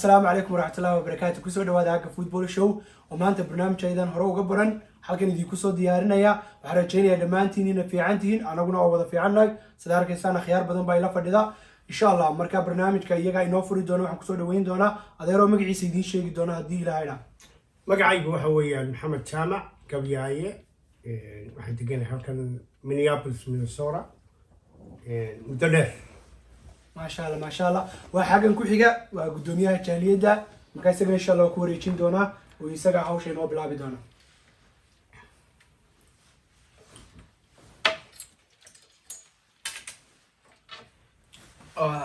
السلام عليكم ورحمة الله وبركاته. كسر دوادا هاك فوتبول شو وما أنت برنامج أيضا هرو قبرن حلقة ندي كسر ديارنا يا وحرجيني لما أنتين في عنتين أنا قلنا أوضح في عنا صدارك إنسان خيار بدون بايلا فددا إن شاء الله مركب برنامج كي يجا ينوفر دونا وحكسر دوين دونا هذا مقعي سيدين شيء دونا هدي لهاينا مقعي وحوي محمد شامع كبياية واحد تجينا حكن مينيابوليس مينيسوتا مدرب ما شاء الله ما شاء الله وحاجة كوحيجا وقدوميها جالية دا مكاسبنا إن شاء الله كوريتشين دونا ويسقى هاوش إنه بلا بدونا.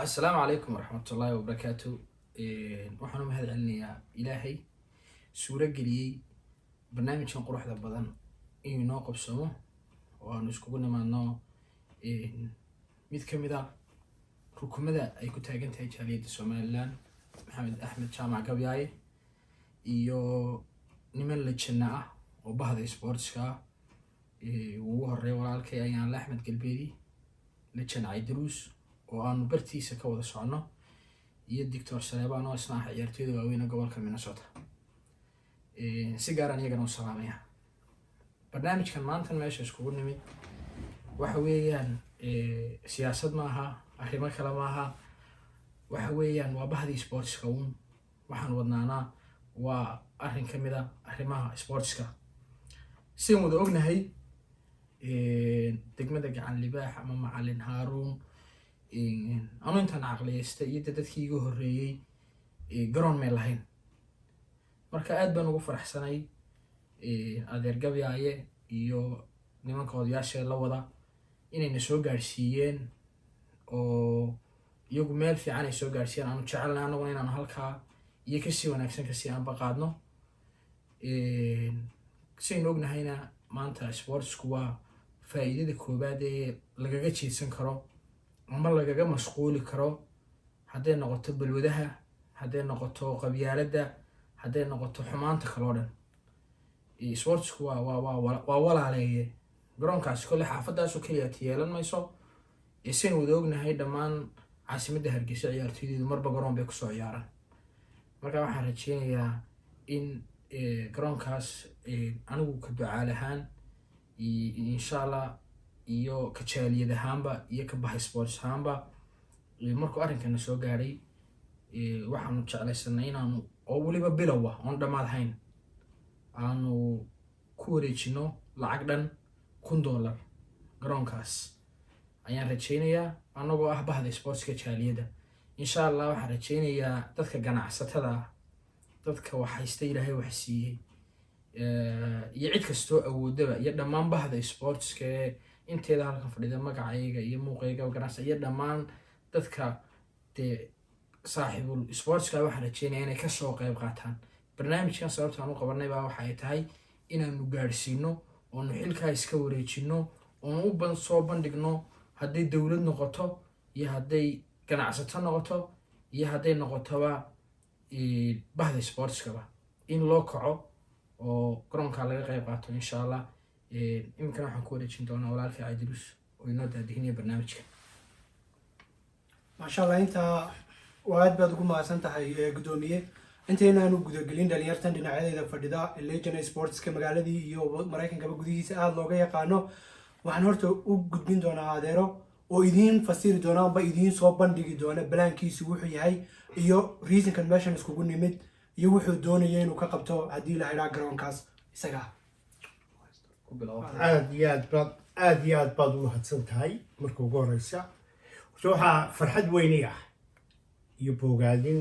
السلام عليكم ورحمة الله وبركاته. وحنا مهد علني إلهي سورة قليل برنامج كان قروح ذا بدن ناقب سمو ونسكبنا مع نو ميت كمدا ركومدا أي كنت هاجنت هاي جالية السوماليلان محمد أحمد شامع قبياي iyo niman la jannaa oo bahda sportska ugu horeeyay walaalkay ayaan la Axmed Galbeedi la jannay Druus oo aan bartiisa ka wada socno iyo Dr. Saleebaan oo isna ciyaartooyda waaweyn gobolka Minnesota si gaar ah iyagana u salaamaya barnaamijkan maanta meesha iskugu nimid waxa weeyaan siyaasad ma aha arrimo kale ma aha waxa weeyaan waa bahda sportska waxaan wadnaanaa waa arrin ka mid ah arrimaha sportska si wada ognahay degmada gacan libaax ama macallin Haaruun anu intaan aqliyeystay iyo dadkii igu horeeyay garoon meel lahayn marka aad baan ugu faraxsanay adeer Gabyaaye iyo nimanka odayaasha la wada inay soo gaarsiiyeen oo iyagu meel fiican ay soo gaarsiiyeen aanu jecelnahay anaguna inaan halkaa iyo kasii wanaagsan kasii aan baqaadno saynu ognahayna maanta sportsku waa faa'iidada koobaad ee lagaga jeedsan karo ama lagaga mashquuli karo hadday noqoto balwadaha hadday noqoto qabyaaladda hadday noqoto xumaanta kale oo dhan sportsku waa walaaleeye garoonkaasi kole xaafadaasoo keliya yeelan mayso saynu wada ognahay dhammaan caasimadda Hargeysa ciyaartooydeedu marba garoon bay kusoo ciyaaraan marka waxaan rajeynayaa in garoonkaas anigu ka ducaal ahaan insha Allah iyo ka jaaliyad ahaanba iyo ka bahay sports ahaanba markuu arrinkana soo gaaray waxaanu jeclaysanay inaanu oo waliba bilow ah oon dhammaad hayn aanu ku wareejino lacag dhan $1,000 garoonkaas ayaan rajeynayaa anagoo ah bahda sportska jaaliyadda insha Allah waxaan rajeynayaa dadka ganacsatada dadka waxaysta Ilaahay wax siiyay iyo cid kasto awoodaba iyo dhammaan bahda sportska inteeda halkan fadhida magacayga iyo muuqayga ganacsi iyo dhammaan dadka saaxiibul sportska waxaan rajeynayaa inay ka soo qayb qaataan barnaamijkan sababta aan u qabanay baa waxa ay tahay inaanu gaarsiino oo xilka iska wareejino oo soo bandhigno hadday dawlad noqoto iyo hadday ganacsato noqoto iyo hadday noqotoba bahda sportskaba in loo kaco oo garoonka laga qayb qaato insha Allah imkana waxaan ku wareejin doonaa walaalkay Idris oo inoo daadihinaya barnaamijka ما شاء الله أنت وعد بعد كم عشان تحيي قدومية أنت هنا أنا قد قلين دليرتن دنا عادي إذا فرددا اللي جنا سبورتس كمقالة دي يو مراكن كم قديه سأل لوجا يقانو وحنورته وقدين دونا عاديرو وإذين فسير دونا بإذين صوبان دقي دونا بلانكي سوحي هاي يو ريزن كنباشن اسكوجون نمد يوحو دونا ينو كقبتو عديل هيرا جرون كاس إسقى aad baad u mahadsan tahay marka ugu horeysa waxaa farxad weyn ah iyo bogaadin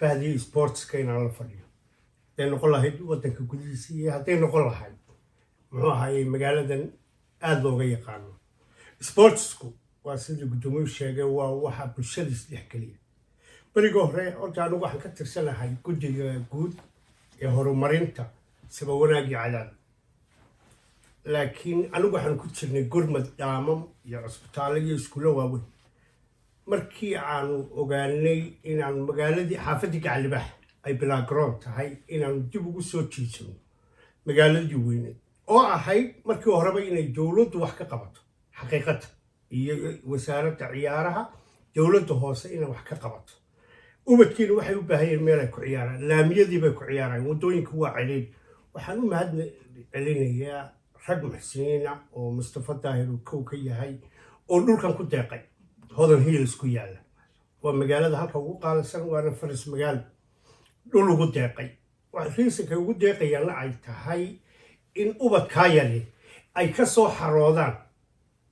bahdii sportska inaan la fadhiyo hadday noqon lahayd wadanka gudihiisa iyo hadday noqon lahayd muxuu ahaayey magaaladan aad looga yaqaano sportsku waa sidii gudoomiyuhu sheegay waa waxa bulshada isdhexgeliya bariga hore horta anigu waxaan ka tirsanahay guddiga guud ee horumarinta saba wanaagii cadaad laakiin anigu waxaan ku jirnay gurmad dhaamam iyo cusbitaalo iyo iskuulo waaweyn markii aanu ogaanay inaan magaaladii xaafadii gacan libaax ay bilaa garoon tahay inaanu dib ugu soo jiidsano magaaladii weyneed oo ahayd markii horeba inay dowladdu wax ka qabato xaqiiqatan iyo wasaaradda ciyaaraha dowladda hoose inay wax ka qabato ubadkiina waxay u baahayeen meel ay ku ciyaaraan laamiyadii bay ku ciyaaraan waddooyinka waa celiin waxaan u mahad celinayaa rag muxsiniina oo mustafa daahir uu kow ka yahay oo dhulkan ku deeqay hodan hills ku yaalla waa magaalada halka ugu qaalisan waana faris magaalo dhul ugu deeqay riisankay ugu deeqayaanna ay tahay in ubadkaa yali ay ka soo xaroodaan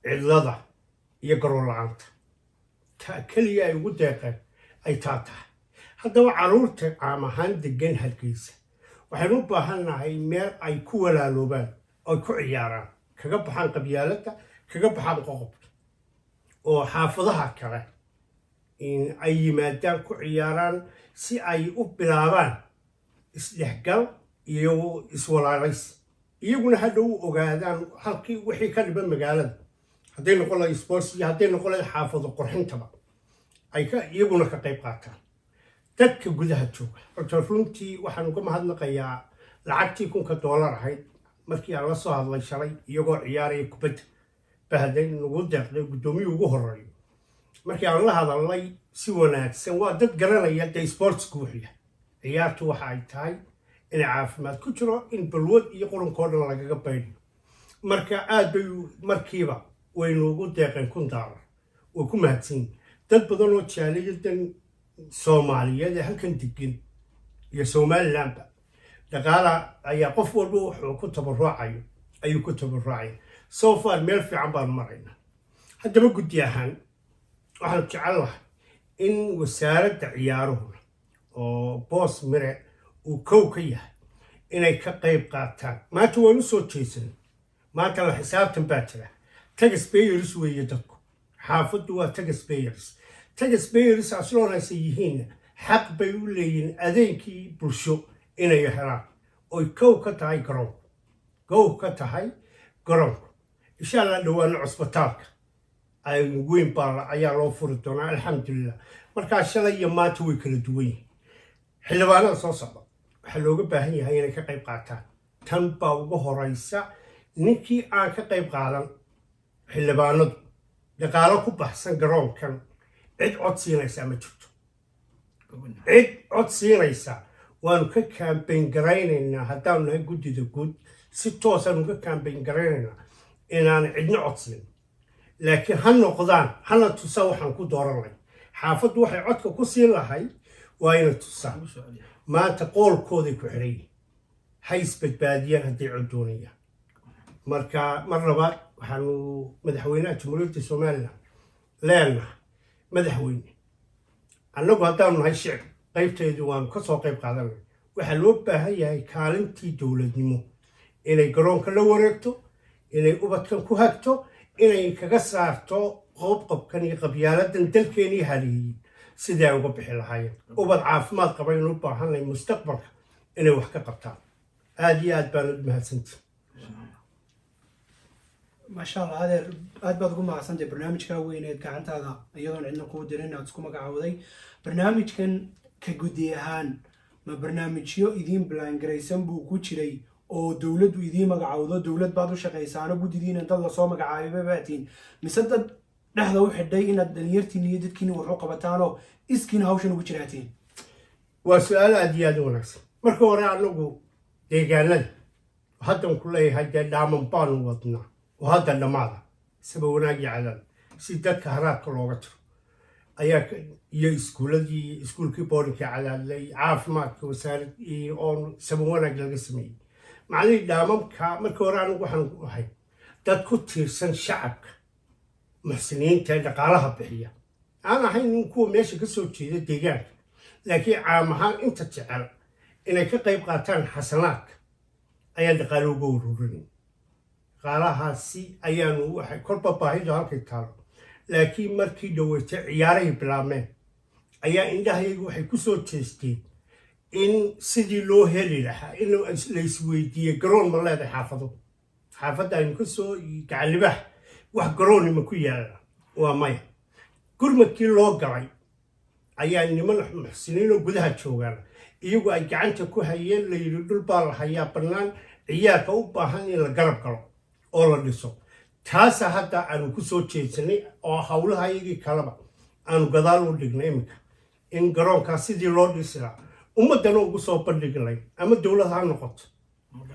cidlada iyo garoon la-aanta taa keliya ay ugu deeqeen ay taa tahay haddaba carruurta caam ahaan degan hargeysa waxaynu u baahannahay meel ay ku walaaloobaan oy ku ciyaaraan kaga baxaan qabyaaladda kaga baxaan qoqobka oo xaafadaha kale in ay yimaadaan ku ciyaaraan si ay u bilaabaan isdhexgal iyo iswalaalays iyaguna hadhow u ogaadaan halkii wixii ka dhiban magaalada hadday noqon lahay sports iyo hadday noqon lahay xaafado qurxintaba ay iyaguna ka qayb qaataan dadka gudaha jooga horta runtii waxaan uga mahadnaqayaa lacagtii $1,000 ahayd markii aan la soo hadlay shalay iyagoo ciyaaraya kubadda bahday nagu deeqday guddoomiyii ugu horeeyo markii aan la hadalnay si wanaagsan waa dad garanaya dee sportsku wuxuu yahay ciyaartu waxa ay tahay inay caafimaad ku jiro in balwad iyo qurunkoo dhan lagaga baydhiyo marka aad bay markiiba waynu ugu deeqeen $1,000 way ku mahadsan yihin dad badan oo jaaliyadan soomaaliyeed ee halkan degan iyo somalilandba dhaqaala ayaa qof walba wuxuu ku tabarucayo ayuu ku tabarucaya so far meel fiican baan maraynaa haddaba guddi ahaan waxaan jecel lahay in wasaaradda ciyaaruhuna oo boos mire uu kow ka yahay inay ka qayb qaataan maanta waan u soo jeesanay maanta la xisaabtan baa jira taxpayers weeye dadku xaafaddu waa taxpayers asloonaysa yihiinna xaq bay u leeyihiin adeegkii bulsho inay helaan oy kow ka tahay garoonku insha allah dhawaana cusbitaalka weyn baa ayaa loo furi doonaa alxamdulilah markaa shalay iyo maanta way kala duwan yihiin xildhibaanada soo socda waxaa looga baahan yahay inay ka qayb qaataan tan baa ugu horeysa ninkii aan ka qayb qaadan xildhibaanadu dhaqaalo ku baxsan garoonkan cid cod siinaysaa ma jirto cid cod siinaysaa waanu ka kaambayn garaynaynaa haddaanu nahay guddida guud si toosaanu ka kaambayn garaynaynaa inaan cidna cod siin laakiin ha noqdaan hana tusaa waxaan ku dooranay xaafaddu waxay codka ku siin lahay waa ina tusaa maanta qoolkooday ku xiran yihin ha isbadbaadiyaan hadday cod doonayaan marka mar labaad waxaanu madaxweynaha jamhuuriyadda somalilan leenahay madaxweyne annagu haddaanu nahay shicib qaybteedii waanu ka soo qayb qaadanay waxaa loo baahan yahay kaalintii dowladnimo inay garoonka la wareegto inay ubadkan ku hagto inay kaga saarto qobqobkan iyo qabyaaladan dalkeenii haleeyey sidii ay uga bixi lahaayeen ubad caafimaad qaba inuu u baahanay mustaqbalka inay wax ka qabtaan aada iyo aad baan u mahadsantii maasha allah adeer aad baad ugu mahadsantahay barnaamijkaa weyneed gacantaada iyadoon cidna kuu dirin aad isku magacawday barnaamijkan ka guddi ahaan ma barnaamijyo idiin ballaangaraysan buu ku jiray oo dowladdu idiin magacawdo dowlad baad u shaqaysaano guddidiina dad lasoo magacaabay baatiin mise dad dhexda u xidhay inaad dhalinyartiin iyo dadkiina wax u qabataanoo iskiina hawshan ugu jiraatiin waa su-aal aada iyo aada u wanaagsan marka hore anagu deegaanada haddan ku leeyahay dee dhaaman baanu wadnaa oo hadda dhammaada isaba wanaagii cadaad si dadka haraadka looga jiro ayaa iyo iskuulkii boorinkii cadaadlay caafimaadka wasaarad oo isaba wanaag laga sameeyey macnihii dhaamamka markii hore anigu waxaan ahay dad ku tiirsan shacabka muxsiniinta ee dhaqaalaha bixiya aan ahayn kuwa meesha ka soo jeeda deegaanka laakiin caam ahaan inta jecel inay ka qayb qaataan xasanaadka ayaan dhaqaalo uga ururin dhaqaalahaasi ayaanu waxay kolba baahidu halkay taalo laakiin markii dhaweytay ciyaarahay bilaabmeen ayaa indhahaygu waxay ku soo jeesteen in sidii loo heli lahaa in la isweydiiyey garoon ma leedahay xaafadda aynu ka soo gacalibaha wax garoonima ku yaala waa maya gurmadkii loo galay ayaa niman muxsiniinoo gudaha joogaan iyagu ay gacanta ku hayeen la yidhi dhul baa la hayaa bannaan ciyaarka u baahan in la garab galo oo la dhiso taasa hadda aanu ku soo jeedsanay oo howlaha iyagii kaleba aanu gadaal u dhignay iminka in garoonkaas sidii loo dhisi lahaa ummaddana ugu soo bandhigi lahayn ama dowlad ha noqoto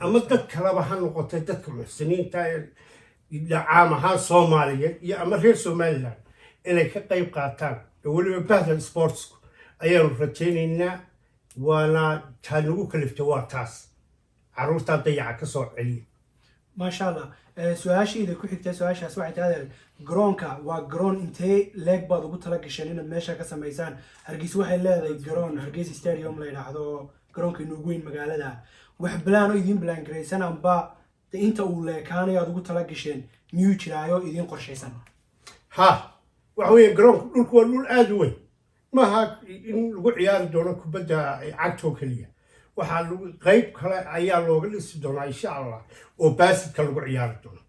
ama dad kaleba ha noqotay dadka muxsiniinta ee caam ahaan soomaaliyeed iyo ama reer somaliland inay ka qayb qaataan weliba bahda sportsku ayaanu rajaynaynaa waana taa nagu kaliftay waa taas carruurtaa dayaca ka soo celiya maasha allah su-aashiida ku xigtay su-aashaas waxay tahay garoonka waa garoon intee leeg baad ugu tala gasheen inaad meesha ka samaysaan hargeysa waxay leedahay garoon hargeysa stadium la yidhaahdo garoonka inugu weyn magaalada wax bilaan oo idiin bilaan garaysan amba inta uu leekaanayo aad ugu tala gasheen miyuu jiraayo idiin qorshaysan ha waxa weeye garoonka dhulku waa dhul aada u weyn maaha in lagu ciyaari doono kubadda cagtoo keliya waxaa qayb kale ayaa looga dhisi doonaa insha allah oo baasidka lagu ciyaari doono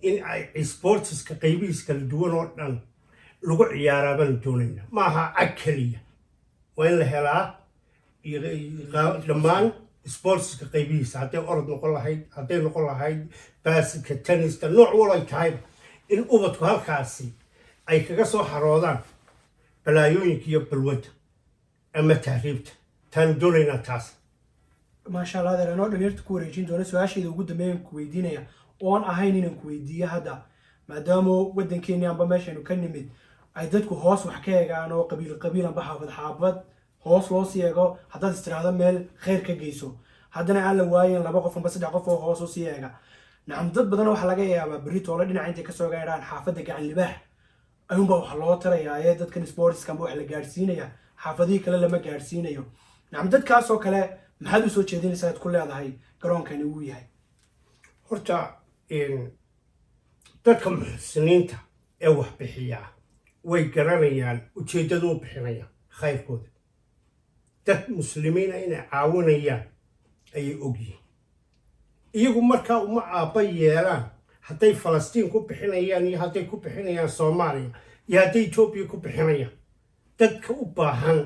in ay sportiska qaybihiis kala duwan oo dhan lagu ciyaaraa baan doonayna maaha cag keliya waa in la helaa dhammaan sportiska qaybihiisa hadday orod noqon lahayd hadday noqon lahayd baasidka tenniska nooc walay tahayba in ubadku halkaasi ay kaga soo xaroodaan balaayooyinka iyo balwadda ama tahriibta taan doonaynaa taas maasha allah adeer anoo dhalinyarta ku wareejin doona su-aashayda ugu dambeeyaan ku weydiinaya oon ahayn inaan ku weydiiyo hadda maadaama waddankeeni amba meeshaynu ka nimid ay dadku hoos wax ka eegaan oo qabiil qabiil amba xaafad xaafad hoos loo sii eego haddaad istiraahdo meel khayr ka geyso haddana aan la waayen 2 qof amba 3 qof oo hoos u sii eega nacam dad badan waxaa laga yaabaa berri toole dhinaca intay kasoo gaadhaan xaafadda gacan libaax ayuunbaa wax loo tarayaa ee dadkan sportska amba wax la gaadhsiinaya xaafadihii kale lama gaadhsiinayo nacam dadkaasoo kale maxaad u soo jeedinaysaa ad ku leedahay garoonkani uu yahay horta dadka muxsiniinta ee wax bixiyaa way garanayaan ujeeddada u bixinayaan khayrkooda dad muslimiina inay caawinayaan ayay ogyihiin iyagu markaa uma aabba yeelaan hadday falastiin ku bixinayaan iyo hadday ku bixinayaan soomaaliya iyo hadday etoobiya ku bixinayaan dadka u baahan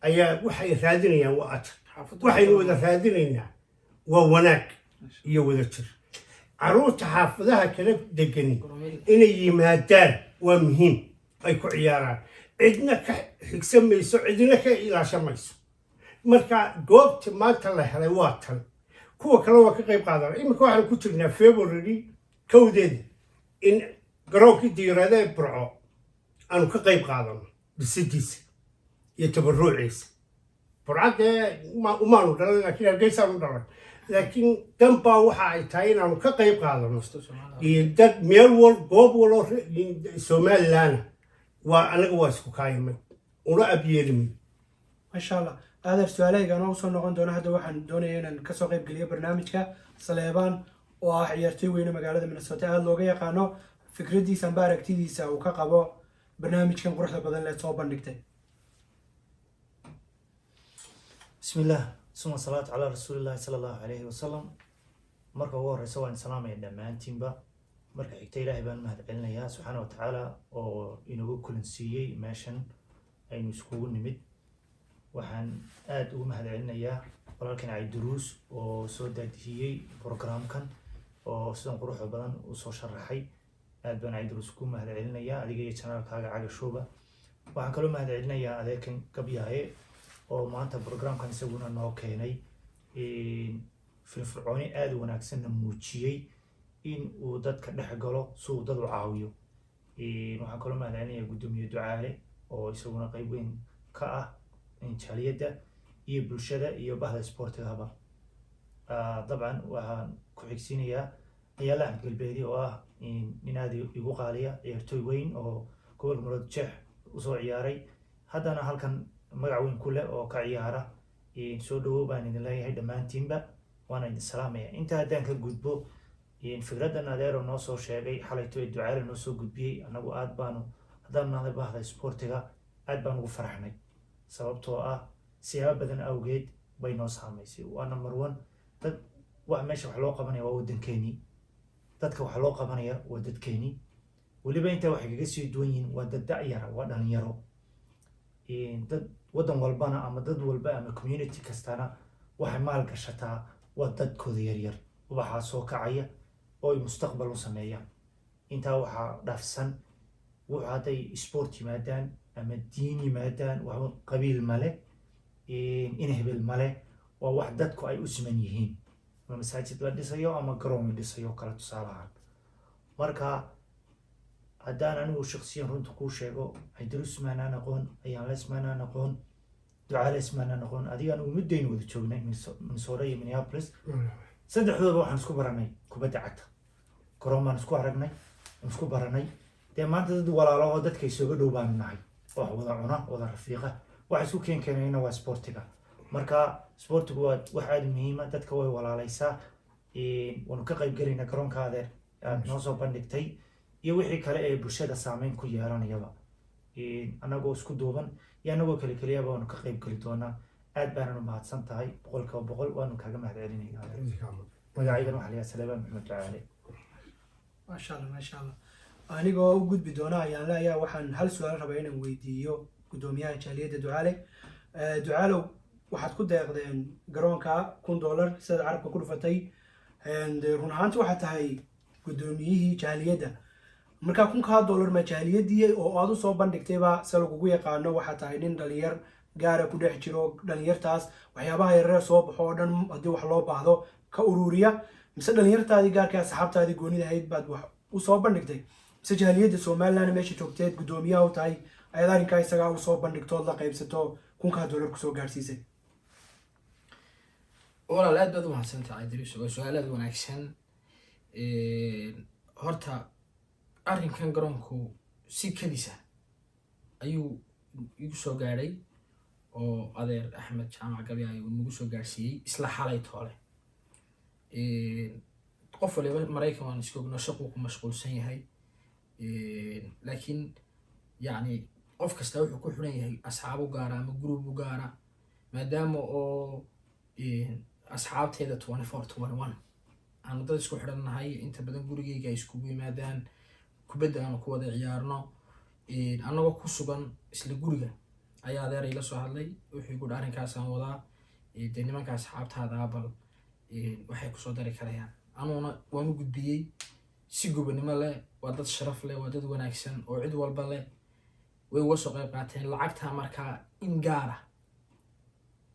ayaa waxay raadinayaan waa ajar waxaynu wada raadinaynaa waa wanaag iyo wada jir carruurta xaafadaha kala degani inay yimaadaan waa muhiim ay ku ciyaaraan cidna ka xigsan mayso cidna ka ilaashan mayso marka goobta maanta la helay waa tan kuwa kale waa ka qayb qaadana iminka waxaan ku jirnaa february kowdeeda in garoonkii diyaaradaha burco aanu ka qayb qaadano dhisidiisa iyo tabaruuciisa burcadee umaanu dhalan laakiin hargeysaanu dhalan laakiin danbaa waxa ay tahay inaanu ka qayb qaadano dad meel wal goob waloo somaliland waa anaga waa isku kaayimay una abyeelimin maasha allah adeer su-aalahaygaan oo usoo noqon doona hadda waxaan doonaya inaan kasoo qayb geliyo barnaamijka saleebaan oo ah ciyaartoy weyne magaalada minnesota aada looga yaqaano fikraddiisa amba aragtidiisa uu ka qabo barnaamijkan quruxda badan lee soo bandhigtay بسم الله ثم الصلاة على رسول الله صلى الله عليه وسلم مركا هو الرسول إن سلام يدمان تيمبا مركا حكتا إلهي بان مهد علنا يا سبحانه وتعالى أو إنه كل سيئي ماشن أي نسكوه نمد وحن آد مهد علنا يا ولكن عي دروس وسودة هي بروجرام كان وسودان قروح بدن وسو شرحي آد بان عي دروس كو مهد علنا يا أديك يتشانل كاغا عاقا شوبة وحن كلو مهد علنا يا أديكن كبيهاي oo maanta programkan isaguna noo keenay firfircooni aada u wanaagsanna muujiyey in uu dadka dhex galo si uu dad u caawiyo waxaan kaloo mahadcelinayaa guddoomiye ducaale oo isaguna qayb weyn ka ah jaaliyadda iyo bulshada iyo bahda sportigaba dabcan waxaan ku xigsiinayaa ayaala axmed galbeedi oo ah nin aada igu qaaliya ciyaartooy weyn oo gobolka murood jeex usoo ciyaaray haddana halkan magac weyn ku leh oo ka ciyaara soo dhawow baan idin leeyahay dhammaantiinba waana idin salaamaya inta haddaan ka gudbo fikraddan adeero noo soo sheegay xalayto ee ducaale noo soo gudbiyey annagu aad baanu haddaan nahday bahda sportiga aad baan ugu faraxnay sababtoo ah siyaabo badan awgeed bay noo saamaysay waa number one dad wax meesha wax loo qabanaya waa waddankeenii dadka wax loo qabanaya waa dadkeenii weliba intaa waxay kaga sii duwan yihiin waa dad da'yara waa dhalinyaro dad waddan walbana ama dad walba ama community kastana waxay maal gashataa waa dadkooda yaryar waxaa soo kacaya oo ay mustaqbal u sameeyaan intaa waxaa dhaafsan wuxuu hadday sport yimaadaan ama diin yimaadaan waxba qabiil male in hebel male waa wax dadku ay u siman yihiin ama masaajid la dhisayo ama garoon la dhisayo kala tusaalahaan marka haddaan anigu shaksiyan runta kuu sheego Ciidruus maanaan aqoon Ayaanles maanaan aqoon Ducaales maanaan aqoon adiga anigu muddaynu wada joognay Minnesota iyo Minneapolis saddexdooda waxaan isku baranay kubadda cagta garoon baan isku aragnay isku baranay dee maanta dad walaalo oo dadka isuga dhow baanu nahay wax wada cuna wada rafiiqa wax isku keenayna waa sportiga marka sportigu waa wax aad muhiim ah dadka way walaalaysaa waanu ka qayb galaynaa garoonkaada aad noo soo bandhigtay iyo wixii kale ee bulshada saameyn ku yeelanayaba anagoo isku duuban iyo anagoo kale keliyaba waanu ka qayb geli doonaa aad baananu mahadsan tahay 100% waanu kaaga mahadcelinaynaa magacaygan waxaa layaa Salebaan Maxamed Ducaale maasha allah anigoo u gudbi doona Ayaanle ayaa waxaan hal su'aal rabaa inaan weydiiyo gudoomiyaha jaaliyadda Ducaalow waxaad ku deeqdeen garoonka $1,000 sida carabka ku dhufatay run ahaantii waxaad tahay gudoomiyihii jaaliyadda markaa $1,000 ma jaaliyadii oo aad u soo bandhigtayba se lagugu yaqaano waxaad tahay nin dhalinyar gaara ku dhex jiro dhalinyartaas waxyaabaha yaryar soo baxo oo dhan haddii wax loo baahdo ka ururiya mise dhalinyartaadii gaarka asxaabtaadii goonida ahayd baad wax u soo bandhigtay mise jaaliyadda Somaliland meesha joogteed gudoomiyaha u tahay ayaad arrinkaa isagaa u soo bandhigtood la qaybsato $1,000 kusoo gaarsiisay walaal aad baad u mahadsantahay Ciidruus waa su'aal aad wanaagsan horta arrinkan garoonku si kadisa ayuu igu soo gaaray oo adeer Axmed Jaamac Gabi ayuu nagu soo gaarsiiyey isla xalay toole qof waliba Mareykan waan isku ogno shaqo ku mashquulsan yahay laakiin yani qof kasta wuxuu ku xiran yahay asxaabo gaar ama group gaar maadaama oo asxaabteeda 24/21 aan dad isku xiranahay inta badan gurigeyga ay isku yimaadaan kubadda aan ku wada ciyaarno anagoo ku sugan isla guriga ayaa adeer ila soo hadlay wuxuu igu arrinkaas aan wadaa de nimanka asxaabtaada bal waxay ku soo dari karayaan anuna waan u gudbiyey si gobonimo leh waa dad sharaf leh waa dad wanaagsan oo cid walba leh way uga soo qayb qaateen lacagta markaa in gaara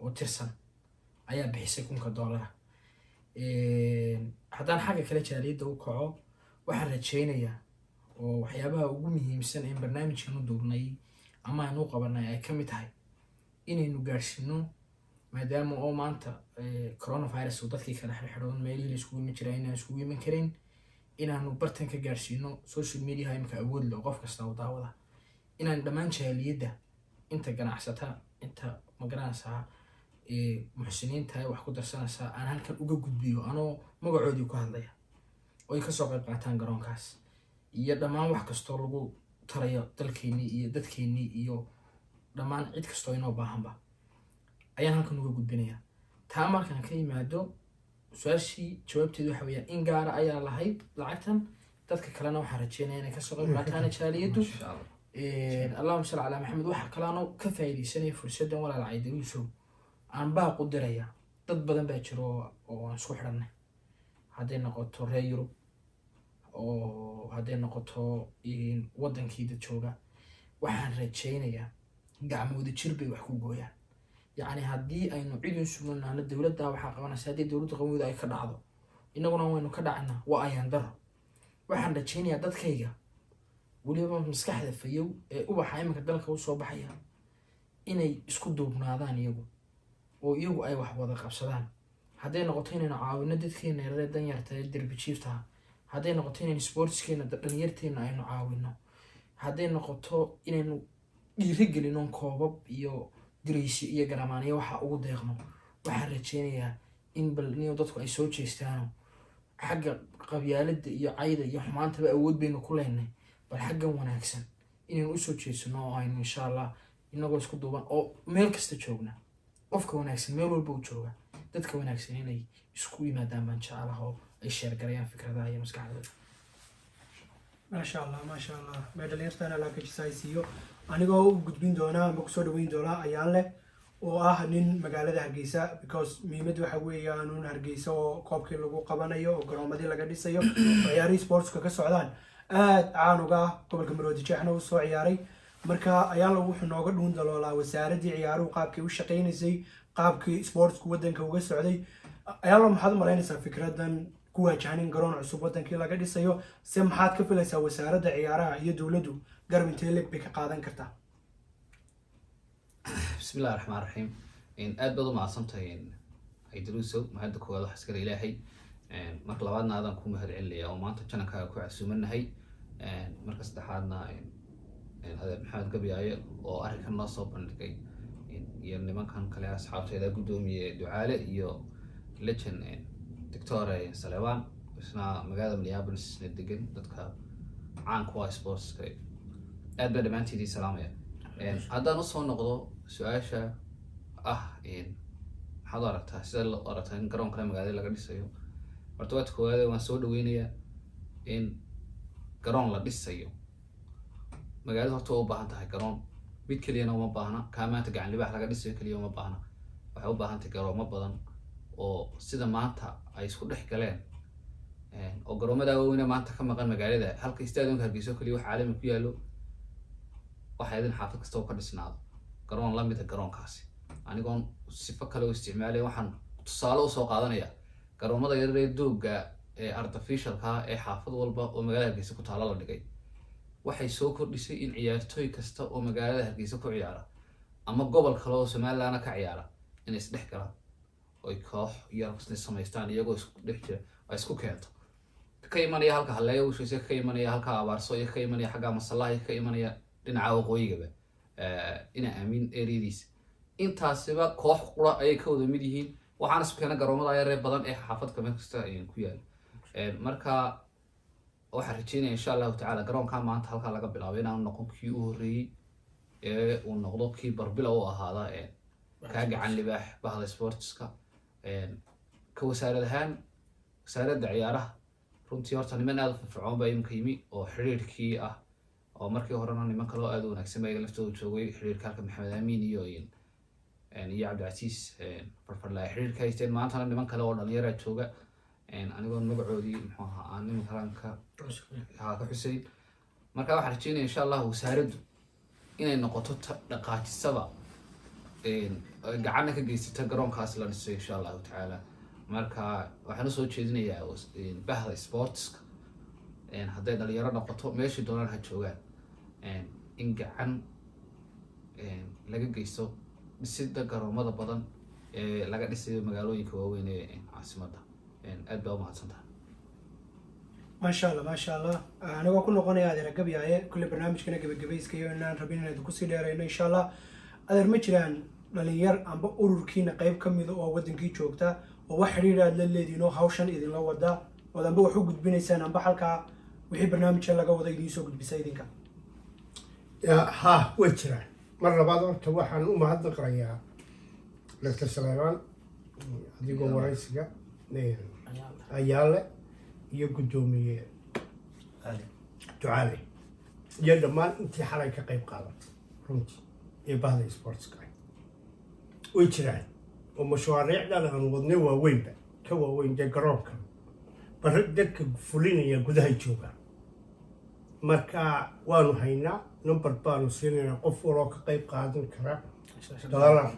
oo tirsan ayaa bixisay $1,000 haddaan xagga kale jaaliyadda u kaco waxaan rajaynayaa oo waxyaabaha ugu muhiimsan ee barnaamijkan u duubnay ama aan u qabanay ay ka mid tahay inaynu gaarsiino maadaama oo maanta coronavirus uu dadkii kala xirxiroon meelihii la iskugu iman jiraa inaan iskugu iman karin inaanu bartan ka gaarsiino social media imika awood leh oo qof kasta u daawada inaan dhammaan jaaliyadda inta ganacsata inta magaranaysaa muxsiniinta wax ku darsanaysaa aan halkan uga gudbiyo anoo magacoodii ku hadlaya oo ay kasoo qayb qaataan garoonkaas iyo dhammaan wax kastoo lagu tarayo dalkeennii iyo dadkeennii iyo dhammaan cid kastoo inoo baahanba ayaan halkan uga gudbinayaa taa markaan ka yimaado su-aashii jawaabteedu waxa weeyaan in gaara ayaa lahayd lacagtan dadka kalena waxaan rajeynaya inay kasoo qayb qaataan jaaliyaddu allahuma salli calaa maxamed waxa kale anoo ka faa'iidaysanaya fursaddan walaal Ciidruusow aan baaq u diraya dad badan baa jiro oo aan isku xidhanay hadday noqoto reer Yurub oo hadday noqoto waddankii dad jooga waxaan rajaynayaa gacmooda jir bay wax ku gooyaan yacni haddii aynu cid u sugnaano dowladda waxaa qabanaysa haddii dowladda qawooda ay ka dhacdo innaguna waynu ka dhacnaa waa ayaan daro waxaan rajaynayaa dadkayga weliba maskaxda fayow ee ubaxa iminka dalka u soo baxaya inay isku duubnaadaan iyagu oo iyagu ay wax wada qabsadaan hadday noqoto inaynu caawino dadkeena yaree danyarta ee derbi jiiftaha hadday noqoto inaynu sportskeena dhalinyarteena aynu caawino hadday noqoto inaynu dhiirigelino koobab iyo diraysi iyo garamaaniyo waxa ugu deeqno waxaan rajaynayaa in bal niyo dadku ay soo jeestaano xagga qabyaaladda iyo cayda iyo xumaantaba awood baynu ku leenahay bal xaggan wanaagsan inaynu usoo jeesano oo aynu insha allah inagoo isku duuban oo meel kasta joogna qofka wanaagsan meel walba u jooga dadka wanaagsan inay isku yimaadaan baan jecelaha oo ay sheergarayaan fikradaha iyo maskaxdooda maasha allah mee dhalinyartana laa kajisaysiiyo anigoo u gudbin doonaa ama kusoo dhaweyn doonaa Ayaanle oo ah nin magaalada Hargeysa because muhiimad waxa weeyaan in Hargeysa oo koobkii lagu qabanayo oo garoomadii laga dhisayo ciyaarihii sportska ka socdaan aad caan uga ah gobolka Maroodi Jeexna uu soo ciyaaray marka ayaala wuxuu nooga dhuun daloolaa wasaaraddii ciyaaruhu qaabkay u shaqaynaysay qaabkii sportsku waddanka uga socday ayaala maxaad u malaynaysaa fikradan ku waajahan in garoon cusub waddankii laga dhisayo se maxaad ka filaysaa wasaaradda ciyaaraha iyo dowladdu garab intee leeg bay ka qaadan kartaa بسم الله الرحمن الرحيم aad baad u mahadsantahay Idriisow mahadda koowaad wax iskala ilaahay marka labaadna aadan ku mahad celinayaa oo maanta channelkaaga ku casuumanahay marka saddexaadna adeer maxamed gabyaaye oo arrinkan noo soo bandhigay iyo nimankan kale asxaabteeda gudoomiye ducaale iyo legend Doctor Salewaan isna magaalada Minneapolis degan dadka caan ku ah sportska aad baa dhamaantiidii salaamaya haddaan usoo noqdo su-aasha maxaad u aragtaa sida loo aragtaa in garoon kale magaalada laga dhisayo horta waad koowaade waan soo dhaweynayaa in garoon la dhisayo magaalada horta waa u baahan tahay garoon mid keliyana uma baahna kaa maanta gacan libaax laga dhisayo keliya uma baahna waxay u baahan tahay garoomo badan oo sida maanta ay isku dhex galeen oo garoomada waaweyne maanta ka maqan magaalada halka stadiumka Hargeysa kaliya wax caalami ku yaalo waxay idin xaafad kasta oo ka dhisnaado garoon la mid ah garoonkaasi anigoon sifo kale u isticmaalay waxaan tusaale u soo qaadanaya garoomada yaryar ee dooga ee artificialka ee xaafad walba oo magaalada Hargeysa ku taalo la dhigay waxay soo kordhisay in ciyaartooy kasta oo magaalada Hargeysa ku ciyaara ama gobol kale oo Soomaaliland ka ciyaara inay is dhex galaan oo koox yar samaystaan iyagoo isku dhex jira ay isku keento ka imanaya halka haleeyo uu sheegay ka imanaya halka abaarso iyo ka imanaya xagga masalaha ka imanaya dhinaca waqooyiga ina aamin ereediis intaasiba koox qura ayay ka wada mid yihiin waxaan isku keenay garoomada yaryar badan ee xaafadka meel kasta ku yaal marka waxaan rajeynayaa insha Allah ta'ala garoonka maanta halka laga bilaabo inaan noqon kii u horeeyay ee uu noqdo kii barbila u ahaada ka gacan libaax bahda sportska ka wasaaradda ciyaaraha runtii horta niman aad u firfircoon baa imka yimi oo xiriirkii ah oo markii horena niman kale oo aad u wanaagsan bay laftooda joogay xiriirka halka Maxamed Amiin iyo Cabdicasiis farfarlaa xiriirka haysteen maantana niman kale oo dhalinyaro jooga anigoon magacoodii muxuu ahaa aan nimanka kalanka ka xuseyn marka waxaan rajeynayaa insha Allah wasaaraddu inay noqoto dhaqaajisaba gacan ka geysata garoonkaas la dhisay insha Allah ta'ala marka waxaan soo jeedinayaa bahda sportska hadday dhalinyaro noqoto meeshii doonaan ha joogaan in gacan laga geysto dhisidda garoomada badan ee laga dhisayo magaalooyinka waaweyn ee caasimadda aad baa u mahadsantahay maasha allah anigoo ku noqonaya adeer gabyaaye kulle barnaamijkana gabagabayskayo inaan rabin inaan kusii dheerayno insha Allah adeer ma jiraan dhalinyar amba ururkiina qayb ka mid oo waddankii joogta oo wax xiriir aad la leediin oo hawshan idinla wada oo amba wax u gudbinaysaan amba halkaa wixii barnaamijka laga wada idiin soo gudbisa idinka ha way jiraan mar labaad horta waxaan u mahadnaqayaa Dr. Salewaan adigoo waraysiga ayaale iyo gudoomiye ducaale iyo dhammaan intii xalay ka qayb qaadatay runtii ee bahda sportska way jiraan oo mashruucyada aan wadnay waaweynba ka waaweyn dee garoonka barra dadka fulinaya gudaha jooga marka waanu haynaa number baanu siinaynaa qof waloo ka qayb qaadan kara doolar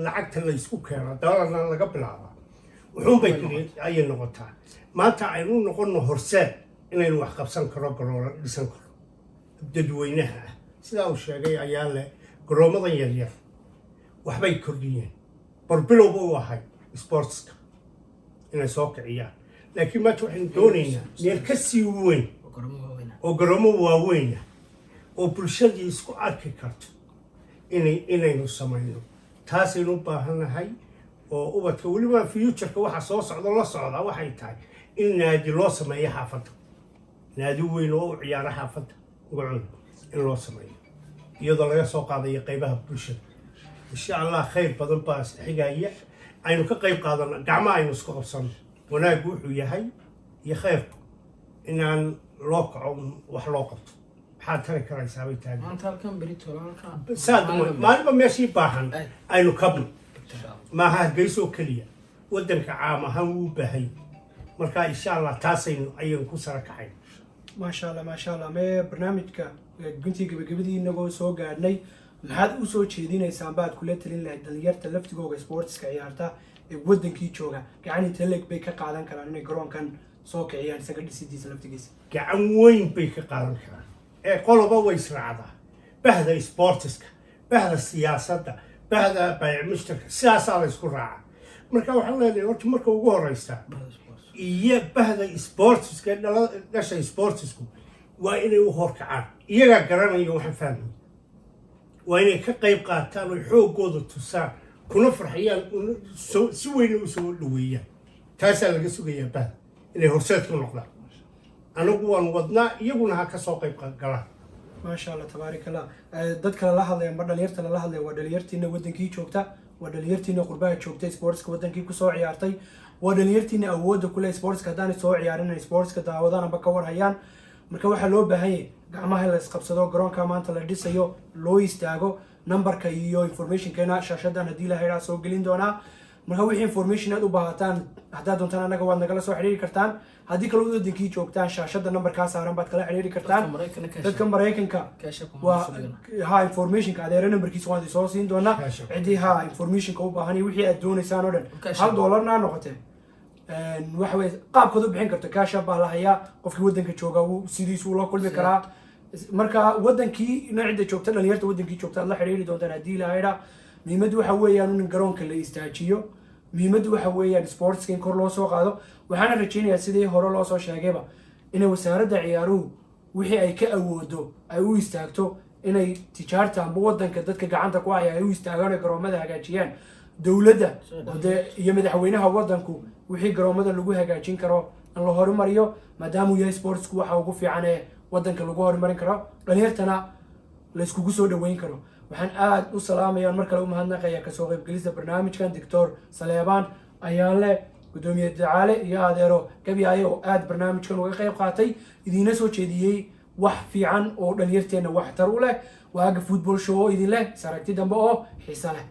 lacagta la isku keeno doolarna laga bilaabaa wuxuunbay ayay noqotaa maanta aynu noqono horseed inaynu wax qabsan karo garoola dhisan karo dadweynaha ah sidaa uu sheegay ayaa leh garoomadan yaryar waxbay kordhiyeen barbilowba u ahay sportska inay soo kiciyaan laakiin maanta waxaynu doonaynaa meel ka sii weyn oo garoomo waaweyna oo bulshadii isku arki karto inaynu samayno taasaynu u baahannahay oo ubadka weliba futureka waxa soo socda la socda waxay tahay in naadi loo sameeyo xaafadda naadi weyn oo u ciyaara xaafadda magacooda in loo sameeyo iyadoo laga soo qaadayo qaybaha bulshada insha Allah khayr badan baa xigaya aynu ka qayb qaadano gacmo aynu isku qabsano wanaaggu wuxuu yahay iyo khayrku inaan loo kaco wax loo qabto maxaad tari karaysaa bay tahay maanta halkan berito halkan maalinba meeshii baahan aynu kabno maaha Hargeysa keliya waddanka caam ahaan wuu baahay marka insha Allah taasaynu ayaan ku sara kacay maasha allah mee barnaamijka guntii gabagabadii inagoo soo gaadhnay maxaad u soo jeedinaysaan baad kula talin lahayd dhalinyarta laftigooga sportska ciyaarta ee wadankii jooga gacanii taleg bay ka qaadan karaan inay garoonkan soo kiciyaan isaga dhisidiisa laftigiisa gacan weyn bay ka qaadan karaan ee qoloba way israacdaa bahda sportiska bahda siyaasadda bahda baycmushtarka sidaasaa la isku raaca marka waxaan leenahay horta marka ugu horeysa iyo bahda sportiska dhasha sportisku waa inay u horkacaan iyagaa garanaya waxaan fahmay waa inay ka qayb qaataan oo xoogooda tusaan kuna farxiyaan si weyna u soo dhaweeyaan taasaa laga sugayaa bahda inay horseed ku noqdaan anagu waan wadnaa iyaguna ha ka soo qayb galaan maasha allah tabaarak allah dadka lala hadlaya ma dhalinyarta lala hadlaya waa dhalinyartiina wadankii joogta waa dhalinyartiina qurbaha joogtay sportska wadankii kusoo ciyaartay waa dhalinyartiina awoodda kule sportska haddaanay soo ciyaarin inay sportska daawadaan amba ka warhayaan marka waxaa loo baahan yahay gacmaha la isqabsado garoonka maanta la dhisayo loo istaago numberka iyo informationkeena shaashadan haddii la haydhaa soo gelin doonaa marka wixii information aad u baahataan haddaad doontaan annaga waad nagala soo xidhiiri kartaan haddii kale wadankii joogtaan shaashada numberkaa saaran baad kala xidhiiri kartaan dadka maraykanka waa ha informationka adeera numberkiisa waan soo siin doonaa ciddii ha informationka u baahan iyo wixii aad doonaysaan oo dhan $1 na noqotee waxa weye qaabkood u bixin karto kaasha baa la hayaa qofkii wadanka jooga sidiisuu la kulmi karaa marka wadankii cidda joogta dhalinyarta wadankii joogta aad la xidhiiri doontaan haddii la haydhaa muhiimaddu waxa weeyaan in garoonka la istaajiyo muhiimaddu waxa weeyaan sportska in kor loo soo qaado waxaana rajaynayaa sidii hore loo soo sheegayba inay wasaaradda ciyaaruhu wixii ay ka awoodo ay u istaagto inay tijaarta amba wadanka dadka gacanta ku haya ay u istaagaan oo garoomada hagaajiyaan dowladda iyo madaxweynaha wadanku wixii garoomada lagu hagaajin karo in la horumariyo maadaamuu yahay sportsku waxa ugu fiican ee wadanka lagu horumarin karo dhalinyartana la iskugu soo dhaweyn karo waxaan aad u salaamayaa mar kale u mahadnaqayaa kasoo qaybgelista barnaamijkan doctor saleebaan ayaanle gudoomiye dacaale iyo adeero gabyaaye oo aad barnaamijkan uga qayb qaatay idiina soo jeediyey wax fiican oo dhalinyarteenna waxtar u leh waaga football show oo idin leh is aragti dambe oo xiise leh